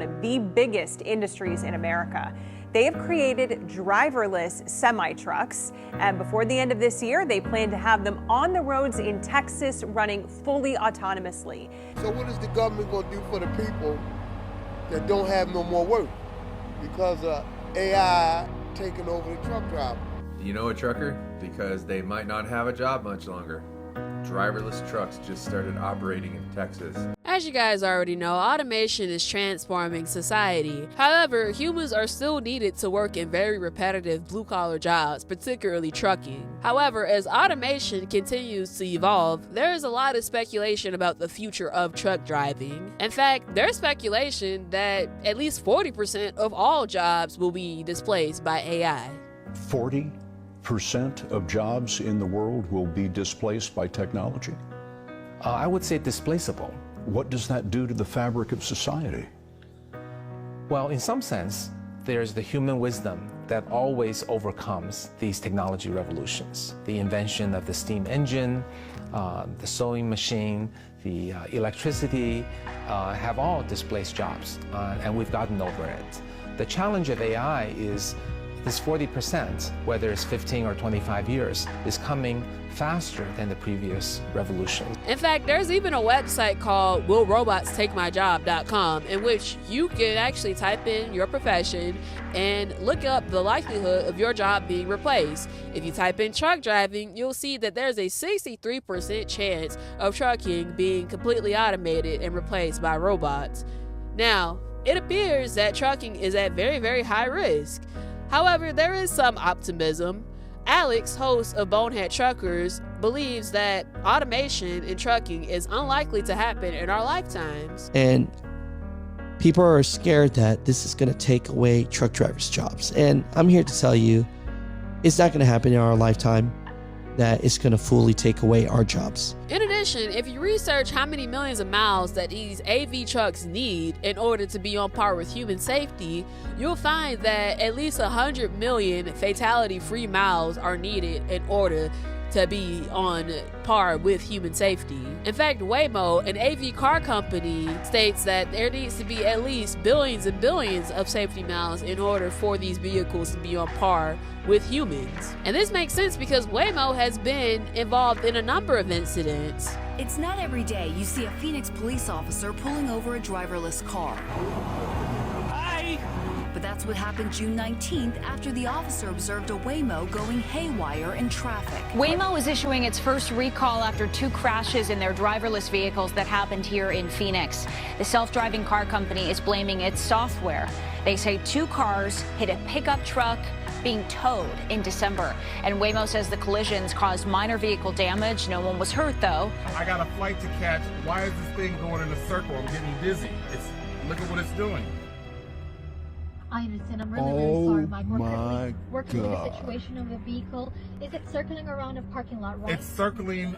one of the biggest industries in America. They have created driverless semi-trucks, and before the end of this year, they plan to have them on the roads in Texas running fully autonomously. So what is the government going to do for the people that don't have no more work because of AI taking over the truck driver? You know a trucker? Because they might not have a job much longer. Driverless trucks just started operating in Texas. As you guys already know, automation is transforming society. However, humans are still needed to work in very repetitive blue-collar jobs, particularly trucking. However, as automation continues to evolve, there is a lot of speculation about the future of truck driving. In fact, there's speculation that at least 40% of all jobs will be displaced by AI. 40% of jobs in the world will be displaced by technology? I would say displaceable. What does that do to the fabric of society? Well, in some sense, there's the human wisdom that always overcomes these technology revolutions. The invention of the steam engine, the sewing machine, the electricity have all displaced jobs, and we've gotten over it. The challenge of AI is this 40%, whether it's 15 or 25 years, is coming faster than the previous revolution. In fact, there's even a website called willrobotstakemyjob.com in which you can actually type in your profession and look up the likelihood of your job being replaced. If you type in truck driving, you'll see that there's a 63% chance of trucking being completely automated and replaced by robots. Now, it appears that trucking is at very, very high risk. However, there is some optimism. Alex, host of Bonehead Truckers, believes that automation in trucking is unlikely to happen in our lifetimes. And people are scared that this is going to take away truck drivers' jobs. And I'm here to tell you, it's not going to happen in our lifetime, that it's going to fully take away our jobs. In addition, if you research how many millions of miles that these AV trucks need in order to be on par with human safety, you'll find that at least 100 million fatality-free miles are needed in order to be on par with human safety. In fact, Waymo, an AV car company, states that there needs to be at least billions and billions of safety miles in order for these vehicles to be on par with humans. And this makes sense because Waymo has been involved in a number of incidents. It's not every day you see a Phoenix police officer pulling over a driverless car. But that's what happened June 19th after the officer observed a Waymo going haywire in traffic. Waymo is issuing its first recall after 2 crashes in their driverless vehicles that happened here in Phoenix. The self-driving car company is blaming its software. They say 2 cars hit a pickup truck being towed in December. And Waymo says the collisions caused minor vehicle damage. No one was hurt, though. I got a flight to catch. Why is this thing going in a circle? I'm getting dizzy. Look at what it's doing. I understand. I'm really sorry, Mike. We're working with the situation of the vehicle. Is it circling around a parking lot, right? It's circling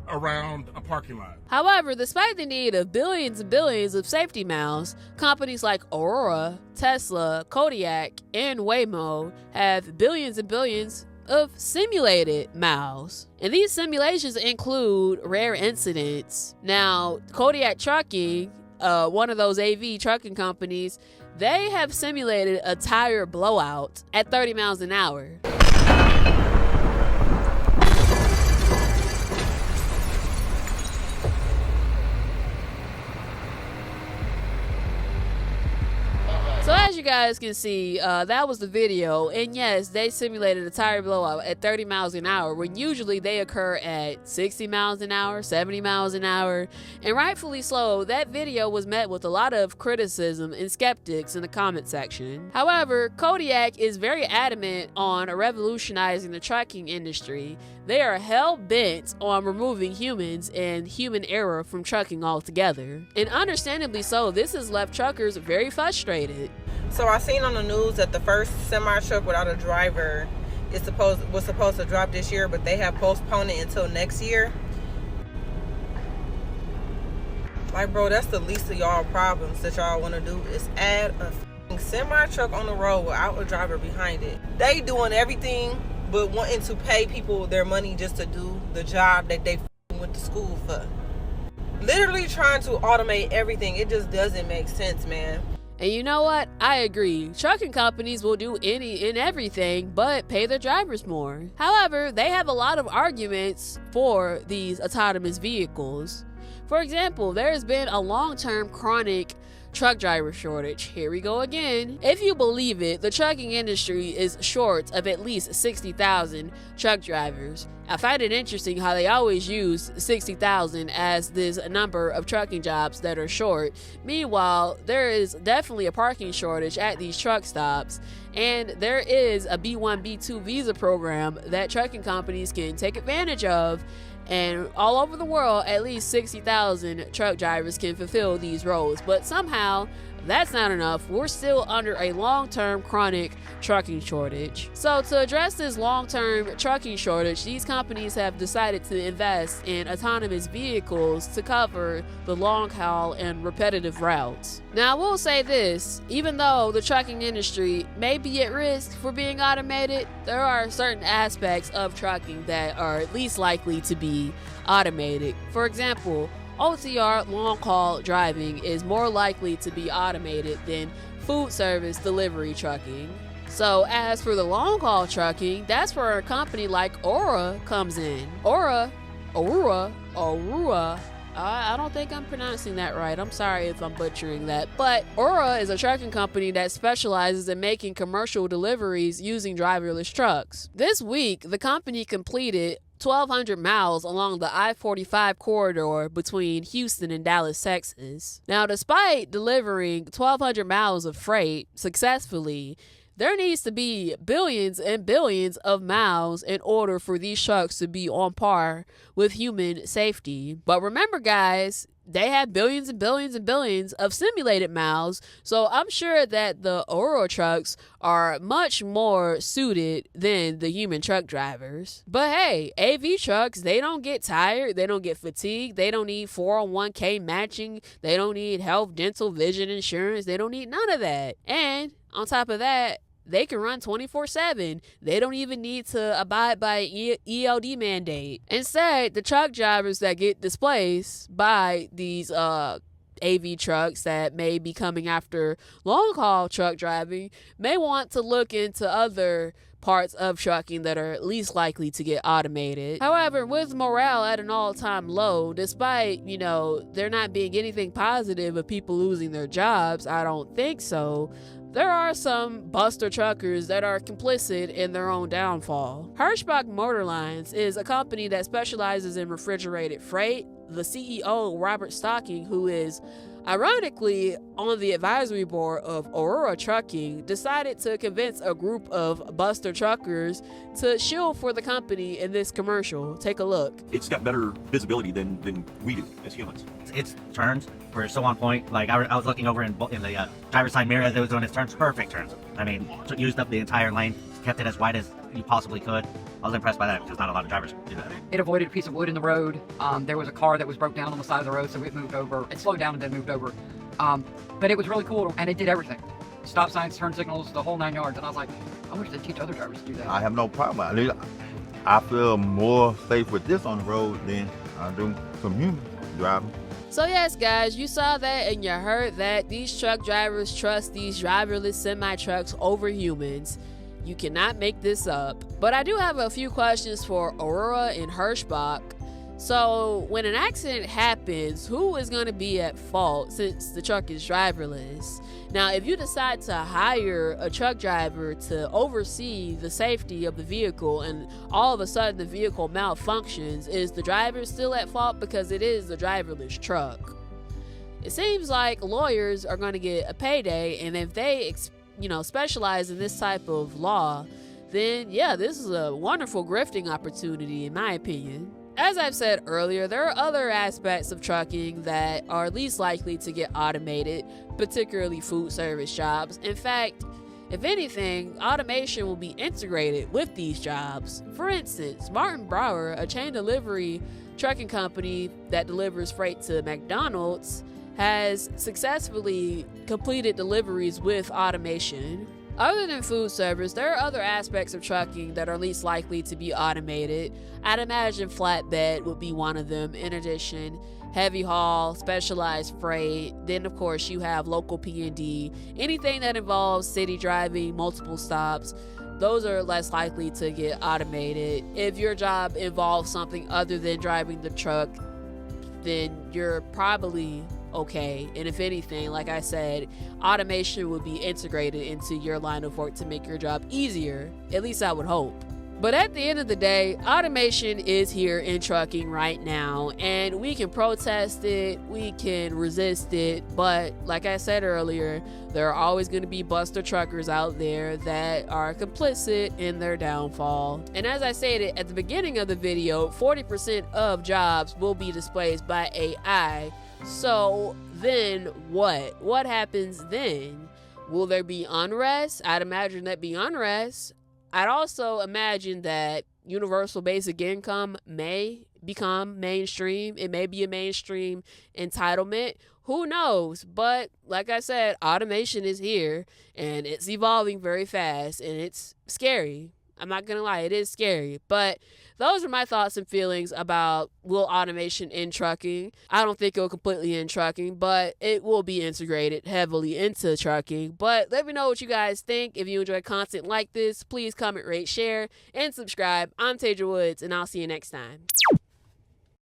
around a parking lot. However, despite the need of billions and billions of safety miles, companies like Aurora, Tesla, Kodiak, and Waymo have billions and billions of simulated miles. And these simulations include rare incidents. Now, Kodiak Trucking, one of those AV trucking companies, they have simulated a tire blowout at 30 miles an hour. So as you guys can see, that was the video, and yes, they simulated a tire blowout at 30 miles an hour when usually they occur at 60 miles an hour, 70 miles an hour, and rightfully so. That video was met with a lot of criticism and skeptics in the comment section. However, Kodiak is very adamant on revolutionizing the trucking industry. They are hell-bent on removing humans and human error from trucking altogether. And understandably so, this has left truckers very frustrated. So I seen on the news that the first semi-truck without a driver was supposed to drop this year, but they have postponed it until next year. Like, bro, that's the least of y'all problems that y'all want to do is add a semi-truck on the road without a driver behind it. They doing everything but wanting to pay people their money just to do the job that they went to school for. Literally trying to automate everything. It just doesn't make sense, man. And you know what? I agree. Trucking companies will do any and everything but pay their drivers more. However, they have a lot of arguments for these autonomous vehicles. For example, there has been a long-term chronic truck driver shortage. Here we go again. If you believe it, the trucking industry is short of at least 60,000 truck drivers. I find it interesting how they always use 60,000 as this number of trucking jobs that are short. Meanwhile, there is definitely a parking shortage at these truck stops, and there is a B1, B2 visa program that trucking companies can take advantage of. And all over the world, at least 60,000 truck drivers can fulfill these roles. But somehow, that's not enough. We're still under a long-term chronic trucking shortage. So to address this long-term trucking shortage, these companies have decided to invest in autonomous vehicles to cover the long-haul and repetitive routes. Now, I will say this, even though the trucking industry may be at risk for being automated, there are certain aspects of trucking that are least likely to be automated. For example, OTR long-haul driving is more likely to be automated than food service delivery trucking. So as for the long-haul trucking, that's where a company like Aurora comes in. Aurora. I don't think I'm pronouncing that right. I'm sorry if I'm butchering that. But Aurora is a trucking company that specializes in making commercial deliveries using driverless trucks. This week, the company completed 1,200 miles along the I-45 corridor between Houston and Dallas, Texas. Now, despite delivering 1,200 miles of freight successfully, there needs to be billions and billions of miles in order for these trucks to be on par with human safety. But remember, guys, they have billions and billions and billions of simulated miles, so I'm sure that the Aurora trucks are much more suited than the human truck drivers. But hey, AV trucks, they don't get tired, they don't get fatigued, they don't need 401k matching, they don't need health, dental, vision insurance, they don't need none of that. And on top of that, they can run 24/7. They don't even need to abide by an ELD mandate. Instead, the truck drivers that get displaced by these AV trucks that may be coming after long-haul truck driving may want to look into other parts of trucking that are least likely to get automated. However, with morale at an all-time low, despite, there not being anything positive of people losing their jobs, I don't think so, there are some buster truckers that are complicit in their own downfall. Hirshbach Motor Lines is a company that specializes in refrigerated freight. The CEO, Robert Stocking, who is ironically on the advisory board of Aurora Trucking, decided to convince a group of buster truckers to shield for the company in this commercial. Take a look. It's got better visibility than we do as humans. Its turns were so on point. Like I was looking over in the driver's side mirror as it was doing its turns. Perfect turns. I mean, used up the entire lane, kept it as wide as you possibly could. I was impressed by that because not a lot of drivers do that. It avoided a piece of wood in the road. There was a car that was broke down on the side of the road, so it moved over. It slowed down and then moved over. But it was really cool, and it did everything. Stop signs, turn signals, the whole 9 yards. And I was like, I wish they'd teach other drivers to do that. I have no problem. I feel more safe with this on the road than I do from human driving. So yes, guys, you saw that and you heard that. These truck drivers trust these driverless semi-trucks over humans. You cannot make this up. But I do have a few questions for Aurora and Hirshbach. So when an accident happens, who is going to be at fault since the truck is driverless? Now, if you decide to hire a truck driver to oversee the safety of the vehicle and all of a sudden the vehicle malfunctions, is the driver still at fault because it is the driverless truck? It seems like lawyers are going to get a payday, and if they specialize in this type of law, then yeah, this is a wonderful grifting opportunity in my opinion. As I've said earlier, there are other aspects of trucking that are least likely to get automated, particularly food service jobs. In fact, if anything, automation will be integrated with these jobs. For instance, Martin Brower, a chain delivery trucking company that delivers freight to McDonald's, has successfully completed deliveries with automation. Other than food service, there are other aspects of trucking that are least likely to be automated. I'd imagine flatbed would be one of them. In addition, heavy haul, specialized freight. Then of course you have local P&D. Anything that involves city driving, multiple stops, those are less likely to get automated. If your job involves something other than driving the truck, then you're probably okay. And if anything, like I said, automation would be integrated into your line of work to make your job easier. At least I would hope. But at the end of the day, automation is here in trucking right now, and we can protest it, we can resist it, but like I said earlier, there are always going to be buster truckers out there that are complicit in their downfall. And as I stated at the beginning of the video, 40% of jobs will be displaced by AI. So then what? What happens then? Will there be unrest? I'd imagine there'd be unrest. I'd also imagine that universal basic income may become mainstream. It may be a mainstream entitlement. Who knows? But like I said, automation is here and it's evolving very fast and it's scary. I'm not gonna lie, it is scary. But those are my thoughts and feelings about will automation in trucking. I don't think it will completely end trucking, but it will be integrated heavily into trucking. But let me know what you guys think. If you enjoy content like this, please comment, rate, share, and subscribe. I'm Taja Woods, and I'll see you next time.